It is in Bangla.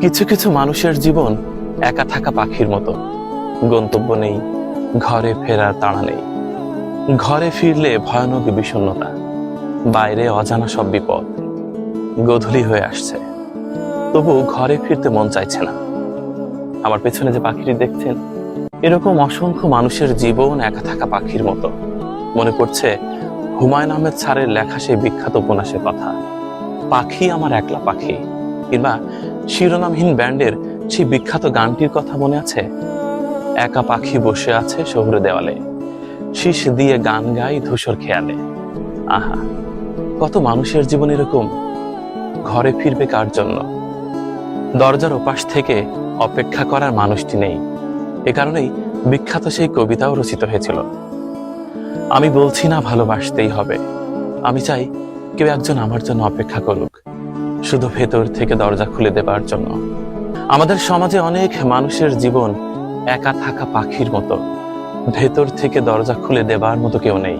কিছু কিছু মানুষের জীবন একা থাকা পাখির মতো। গন্তব্য নেই, ঘরে ফেরার তাড়া নেই। ঘরে ফিরলে ভয়ানক বিষণ্ণতা, বাইরে অজানা সব বিপদ। গোধূলি হয়ে আসছে, তবু ঘরে ফিরতে মন চাইছে না। আমার পেছনে যে পাখিটি দেখছেন, এরকম অসংখ্য মানুষের জীবন একা থাকা পাখির মতো। মনে পড়ছে হুমায়ুন আহমেদ স্যারের লেখা সেই বিখ্যাত উপন্যাসের কথা, পাখি আমার একলা পাখি। কিংবা শিরোনামহীন ব্যান্ডের সেই বিখ্যাত গানটির কথা মনে আছে, একা পাখি বসে আছে শহুরে দেওয়ালে, শীষ দিয়ে গান গাই ধূসর খেয়ালে। আহা, কত মানুষের জীবন এরকম। ঘরে ফিরবে কার জন্য? দরজার ওপাশ থেকে অপেক্ষা করার মানুষটি নেই। এ কারণেই বিখ্যাত সেই কবিতাও রচিত হয়েছিল। আমি বলছি না ভালোবাসতেই হবে, আমি চাই কেউ একজন আমার জন্য অপেক্ষা করুক, শুধু ভেতর থেকে দরজা খুলে দেবার জন্য। আমাদের সমাজে অনেক মানুষের জীবন একা থাকা পাখির মতো, ভেতর থেকে দরজা খুলে দেবার মতো কেউ নেই।